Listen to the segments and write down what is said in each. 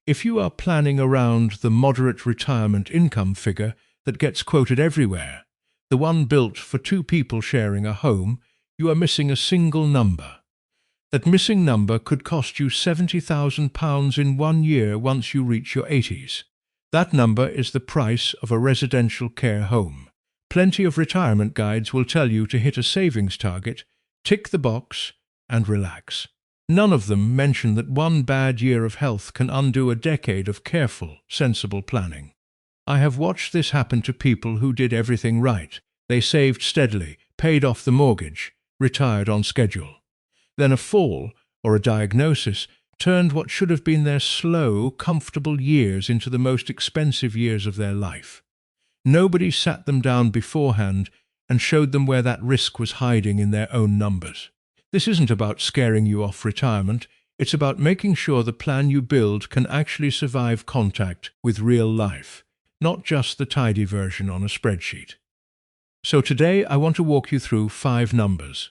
If you are planning around the moderate retirement income figure that gets quoted everywhere, the one built for two people sharing a home, you are missing a single number. That missing number could cost you £70,000 in 1 year once you reach your 80s. That number is the price of a residential care home. Plenty of retirement guides will tell you to hit a savings target, tick the box, and relax. None of them mention that one bad year of health can undo a decade of careful, sensible planning. I have watched this happen to people who did everything right. They saved steadily, paid off the mortgage, retired on schedule. Then a fall, or a diagnosis, turned what should have been their slow, comfortable years into the most expensive years of their life. Nobody sat them down beforehand and showed them where that risk was hiding in their own numbers. This isn't about scaring you off retirement, it's about making sure the plan you build can actually survive contact with real life, not just the tidy version on a spreadsheet. So today I want to walk you through 5 numbers.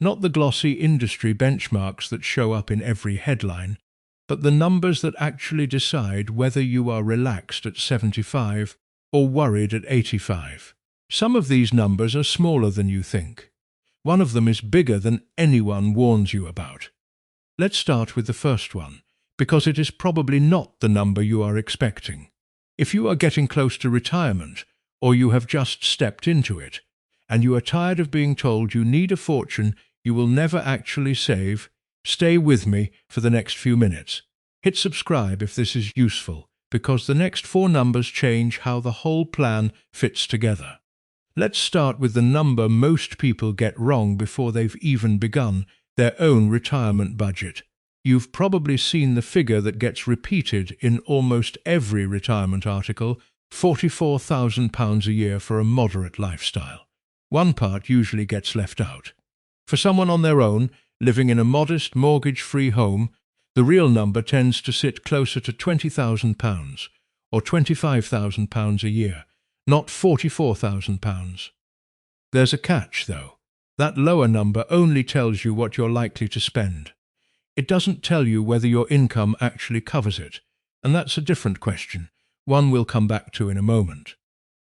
Not the glossy industry benchmarks that show up in every headline, but the numbers that actually decide whether you are relaxed at 75 or worried at 85. Some of these numbers are smaller than you think. One of them is bigger than anyone warns you about. Let's start with the first one, because it is probably not the number you are expecting. If you are getting close to retirement, or you have just stepped into it, and you are tired of being told you need a fortune you will never actually save, stay with me for the next few minutes. Hit subscribe if this is useful, because the next 4 numbers change how the whole plan fits together. Let's start with the number most people get wrong before they've even begun their own retirement budget. You've probably seen the figure that gets repeated in almost every retirement article: £44,000 a year for a moderate lifestyle. One part usually gets left out. For someone on their own, living in a modest, mortgage-free home, the real number tends to sit closer to £20,000 or £25,000 a year, not £44,000. There's a catch, though. That lower number only tells you what you're likely to spend. It doesn't tell you whether your income actually covers it, and that's a different question, one we'll come back to in a moment.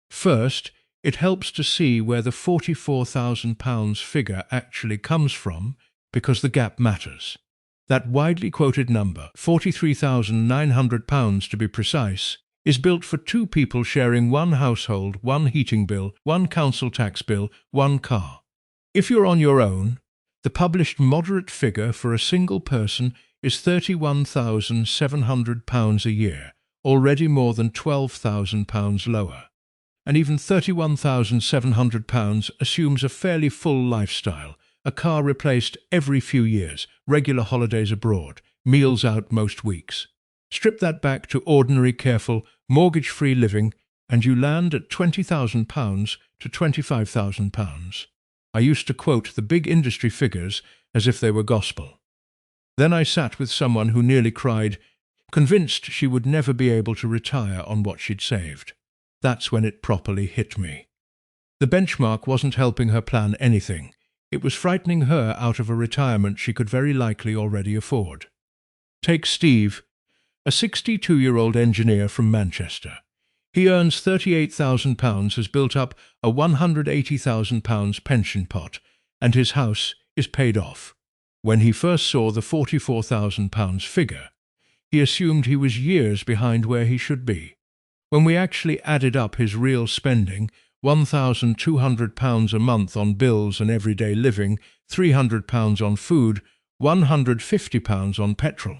First, it helps to see where the £44,000 figure actually comes from, because the gap matters. That widely quoted number, £43,900 to be precise, is built for 2 people sharing 1 household, 1 heating bill, 1 council tax bill, 1 car. If you're on your own, the published moderate figure for a single person is £31,700 a year, already more than £12,000 lower. And even £31,700 assumes a fairly full lifestyle, a car replaced every few years, regular holidays abroad, meals out most weeks. Strip that back to ordinary, careful, mortgage-free living, and you land at £20,000 to £25,000. I used to quote the big industry figures as if they were gospel. Then I sat with someone who nearly cried, convinced she would never be able to retire on what she'd saved. That's when it properly hit me. The benchmark wasn't helping her plan anything. It was frightening her out of a retirement she could very likely already afford. Take Steve, a 62-year-old engineer from Manchester. He earns £38,000, has built up a £180,000 pension pot, and his house is paid off. When he first saw the £44,000 figure, he assumed he was years behind where he should be. When we actually added up his real spending, £1,200 a month on bills and everyday living, £300 on food, £150 on petrol,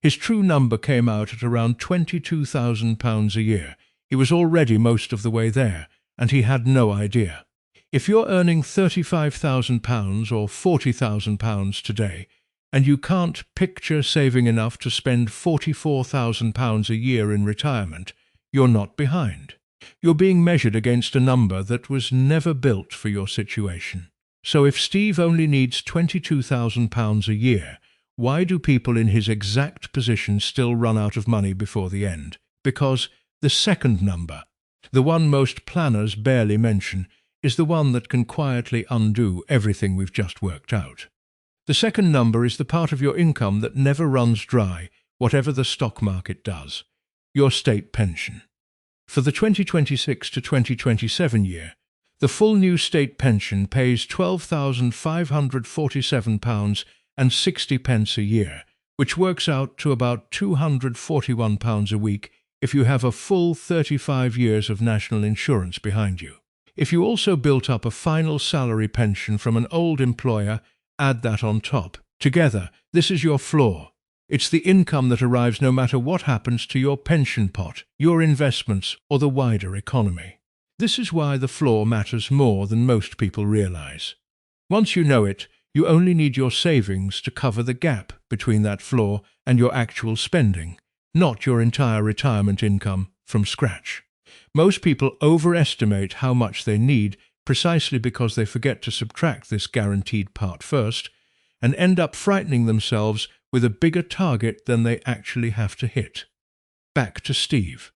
his true number came out at around £22,000 a year. He was already most of the way there, and he had no idea. If you're earning £35,000 or £40,000 today, and you can't picture saving enough to spend £44,000 a year in retirement, you're not behind. You're being measured against a number that was never built for your situation. So if Steve only needs £22,000 a year, why do people in his exact position still run out of money before the end? Because the second number, the one most planners barely mention, is the one that can quietly undo everything we've just worked out. The second number is the part of your income that never runs dry whatever the stock market does: your state pension. For the 2026 to 2027 year, the full new state pension pays £12,547.60 a year, which works out to about £241 a week if you have a full 35 years of national insurance behind you. If you also built up a final salary pension from an old employer, add that on top. Together, this is your floor. It's the income that arrives no matter what happens to your pension pot, your investments, or the wider economy. This is why the floor matters more than most people realize. Once you know it, you only need your savings to cover the gap between that floor and your actual spending, not your entire retirement income from scratch. Most people overestimate how much they need precisely because they forget to subtract this guaranteed part first, and end up frightening themselves with a bigger target than they actually have to hit. Back to Steve.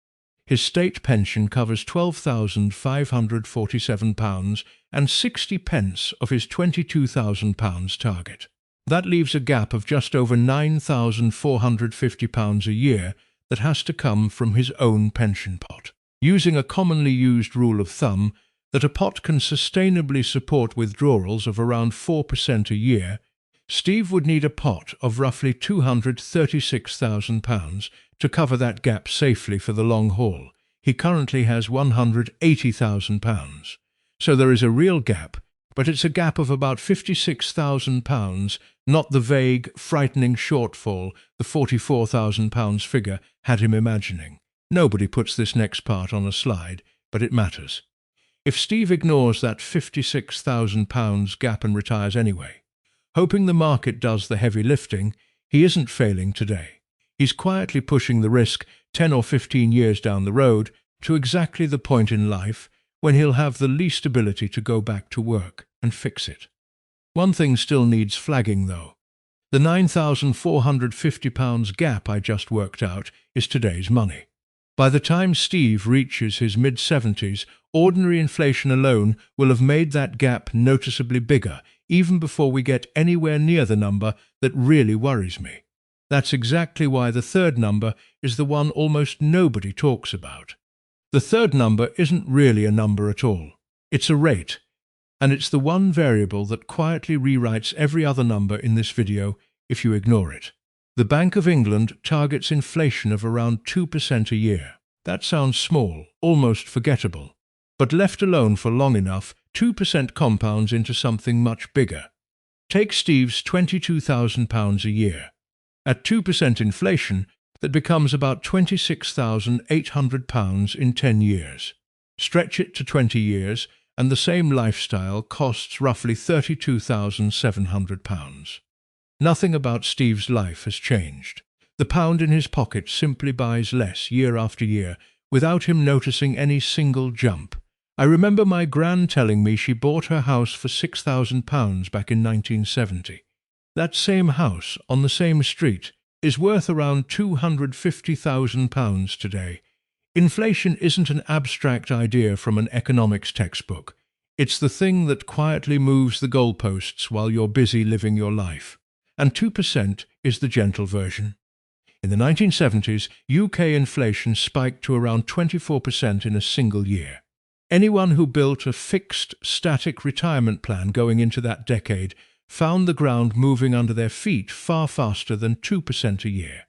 His state pension covers £12,547.60 of his £22,000 target. That leaves a gap of just over £9,450 a year that has to come from his own pension pot. Using a commonly used rule of thumb that a pot can sustainably support withdrawals of around 4% a year, Steve would need a pot of roughly £236,000 to cover that gap safely for the long haul. He currently has £180,000. So there is a real gap, but it's a gap of about £56,000, not the vague, frightening shortfall the £44,000 figure had him imagining. Nobody puts this next part on a slide, but it matters. If Steve ignores that £56,000 gap and retires anyway, hoping the market does the heavy lifting, he isn't failing today. He's quietly pushing the risk 10 or 15 years down the road to exactly the point in life when he'll have the least ability to go back to work and fix it. One thing still needs flagging, though. The £9,450 gap I just worked out is today's money. By the time Steve reaches his mid-70s, ordinary inflation alone will have made that gap noticeably bigger, even before we get anywhere near the number that really worries me. That's exactly why the third number is the one almost nobody talks about. The third number isn't really a number at all. It's a rate, and it's the one variable that quietly rewrites every other number in this video if you ignore it. The Bank of England targets inflation of around 2% a year. That sounds small, almost forgettable. But left alone for long enough, 2% compounds into something much bigger. Take Steve's £22,000 a year. At 2% inflation, that becomes about £26,800 in 10 years. Stretch it to 20 years, and the same lifestyle costs roughly £32,700. Nothing about Steve's life has changed. The pound in his pocket simply buys less year after year, without him noticing any single jump. I remember my gran telling me she bought her house for £6,000 back in 1970. That same house, on the same street, is worth around £250,000 today. Inflation isn't an abstract idea from an economics textbook. It's the thing that quietly moves the goalposts while you're busy living your life. And 2% is the gentle version. In the 1970s, UK inflation spiked to around 24% in a single year. Anyone who built a fixed, static retirement plan going into that decade found the ground moving under their feet far faster than 2% a year.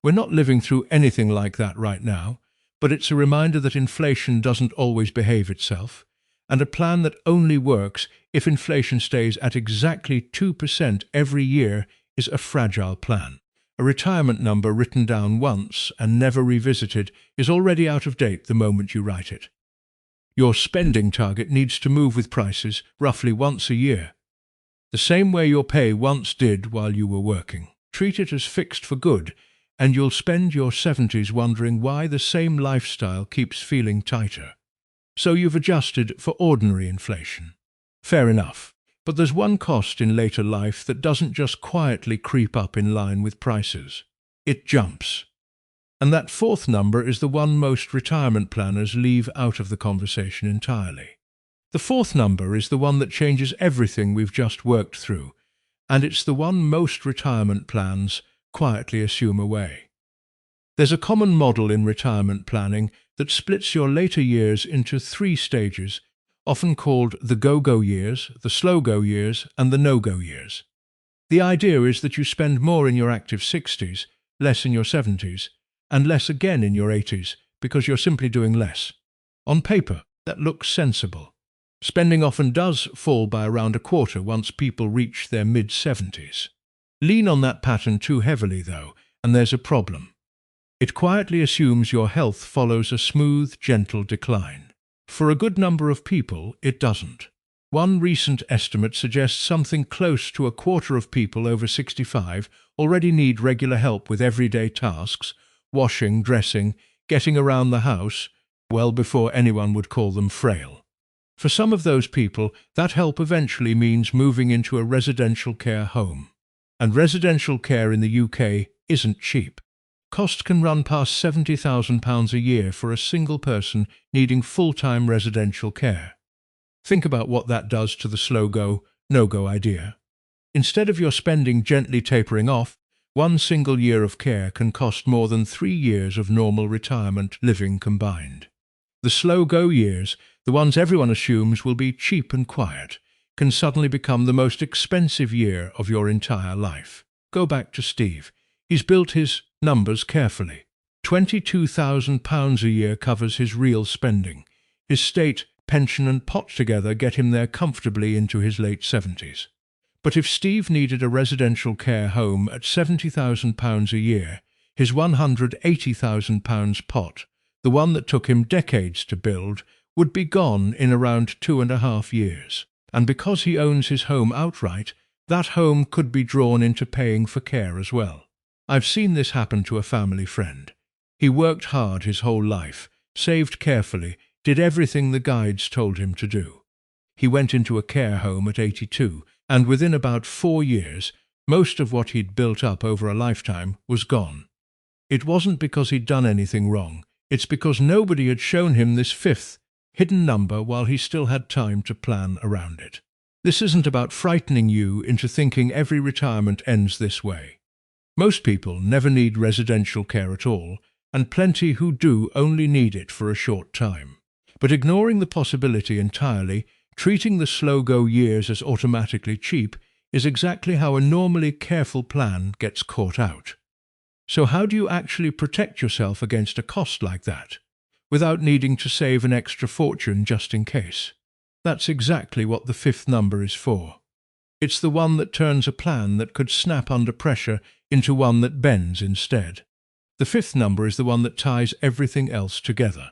We're not living through anything like that right now, but it's a reminder that inflation doesn't always behave itself, and a plan that only works if inflation stays at exactly 2% every year is a fragile plan. A retirement number written down once and never revisited is already out of date the moment you write it. Your spending target needs to move with prices roughly once a year, the same way your pay once did while you were working. Treat it as fixed for good, and you'll spend your 70s wondering why the same lifestyle keeps feeling tighter. So you've adjusted for ordinary inflation. Fair enough. But there's one cost in later life that doesn't just quietly creep up in line with prices. It jumps. And that fourth number is the one most retirement planners leave out of the conversation entirely. The fourth number is the one that changes everything we've just worked through, and it's the one most retirement plans quietly assume away. There's a common model in retirement planning that splits your later years into 3 stages, often called the go-go years, the slow-go years, and the no-go years. The idea is that you spend more in your active 60s, less in your 70s, and less again in your 80s because you're simply doing less. On paper, that looks sensible. Spending often does fall by around a quarter once people reach their mid-70s. Lean on that pattern too heavily, though, and there's a problem. It quietly assumes your health follows a smooth, gentle decline. For a good number of people, it doesn't. One recent estimate suggests something close to a quarter of people over 65 already need regular help with everyday tasks, washing, dressing, getting around the house, well before anyone would call them frail. For some of those people, that help eventually means moving into a residential care home. And residential care in the UK isn't cheap. Cost can run past £70,000 a year for a single person needing full-time residential care. Think about what that does to the slow-go, no-go idea. Instead of your spending gently tapering off, one single year of care can cost more than 3 years of normal retirement living combined. The slow-go years, the ones everyone assumes will be cheap and quiet, can suddenly become the most expensive year of your entire life. Go back to Steve. He's built his numbers carefully. £22,000 a year covers his real spending. His state, pension and pot together get him there comfortably into his late 70s. But if Steve needed a residential care home at £70,000 a year, his £180,000 pot, the one that took him decades to build, would be gone in around 2.5 years. And because he owns his home outright, that home could be drawn into paying for care as well. I've seen this happen to a family friend. He worked hard his whole life, saved carefully, did everything the guides told him to do. He went into a care home at 82, and within about 4 years, most of what he'd built up over a lifetime was gone. It wasn't because he'd done anything wrong. It's because nobody had shown him this fifth, hidden number while he still had time to plan around it. This isn't about frightening you into thinking every retirement ends this way. Most people never need residential care at all, and plenty who do only need it for a short time. But ignoring the possibility entirely, treating the slow-go years as automatically cheap, is exactly how a normally careful plan gets caught out. So how do you actually protect yourself against a cost like that, without needing to save an extra fortune just in case? That's exactly what the fifth number is for. It's the one that turns a plan that could snap under pressure into one that bends instead. The fifth number is the one that ties everything else together.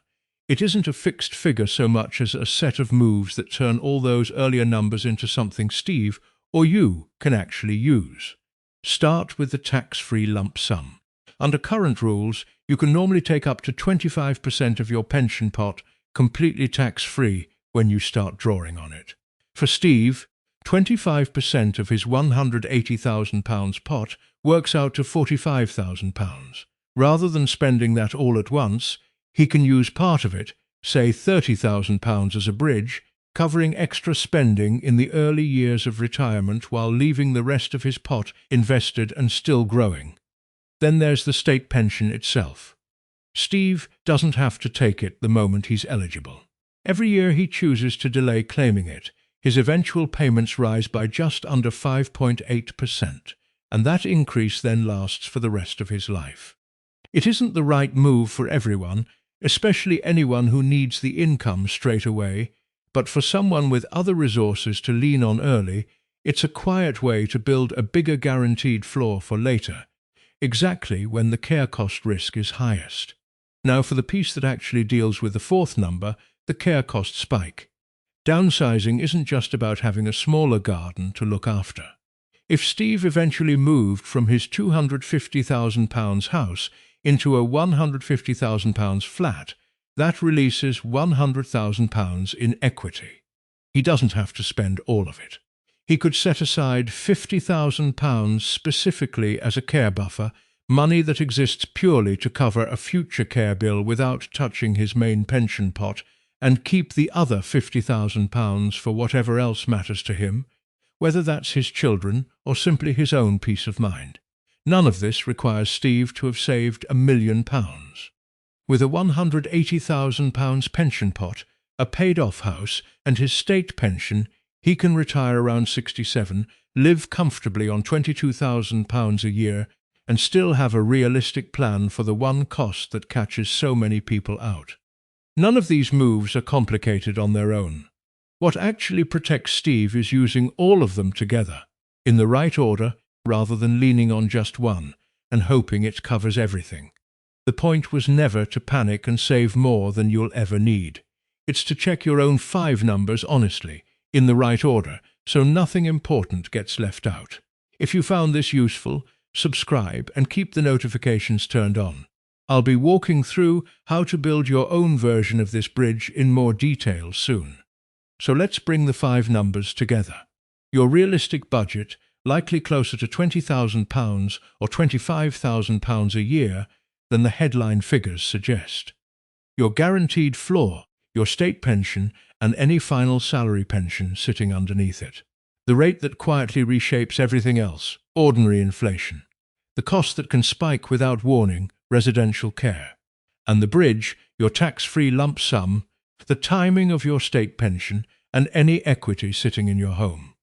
It isn't a fixed figure so much as a set of moves that turn all those earlier numbers into something Steve or you can actually use. Start with the tax-free lump sum. Under current rules, you can normally take up to 25% of your pension pot completely tax-free when you start drawing on it. For Steve, 25% of his £180,000 pot works out to £45,000. Rather than spending that all at once, he can use part of it, say £30,000 as a bridge, covering extra spending in the early years of retirement while leaving the rest of his pot invested and still growing. Then there's the state pension itself. Steve doesn't have to take it the moment he's eligible. Every year he chooses to delay claiming it, his eventual payments rise by just under 5.8%, and that increase then lasts for the rest of his life. It isn't the right move for everyone, especially anyone who needs the income straight away, but for someone with other resources to lean on early, it's a quiet way to build a bigger guaranteed floor for later, exactly when the care cost risk is highest. Now for the piece that actually deals with the fourth number, the care cost spike. Downsizing isn't just about having a smaller garden to look after. If Steve eventually moved from his £250,000 house into a £150,000 flat, that releases £100,000 in equity. He doesn't have to spend all of it. He could set aside £50,000 specifically as a care buffer, money that exists purely to cover a future care bill without touching his main pension pot, and keep the other £50,000 for whatever else matters to him, whether that's his children or simply his own peace of mind. None of this requires Steve to have saved £1 million. With a £180,000 pension pot, a paid-off house, and his state pension, he can retire around 67, live comfortably on £22,000 a year, and still have a realistic plan for the one cost that catches so many people out. None of these moves are complicated on their own. What actually protects Steve is using all of them together, in the right order, rather than leaning on just one and hoping it covers everything. The point was never to panic and save more than you'll ever need. It's to check your own 5 numbers honestly, in the right order, so nothing important gets left out. If you found this useful, subscribe and keep the notifications turned on. I'll be walking through how to build your own version of this bridge in more detail soon. So let's bring the 5 numbers together. Your realistic budget, likely closer to £20,000 or £25,000 a year than the headline figures suggest. Your guaranteed floor, your state pension, and any final salary pension sitting underneath it. The rate that quietly reshapes everything else, ordinary inflation. The cost that can spike without warning, residential care. And the bridge, your tax-free lump sum, the timing of your state pension, and any equity sitting in your home.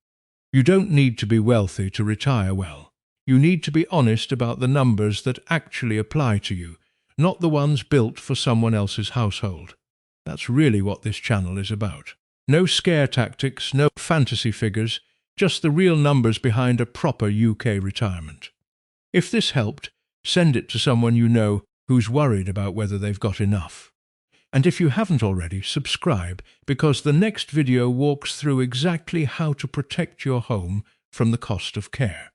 You don't need to be wealthy to retire well. You need to be honest about the numbers that actually apply to you, not the ones built for someone else's household. That's really what this channel is about. No scare tactics, no fantasy figures, just the real numbers behind a proper UK retirement. If this helped, send it to someone you know who's worried about whether they've got enough. And if you haven't already, subscribe, because the next video walks through exactly how to protect your home from the cost of care.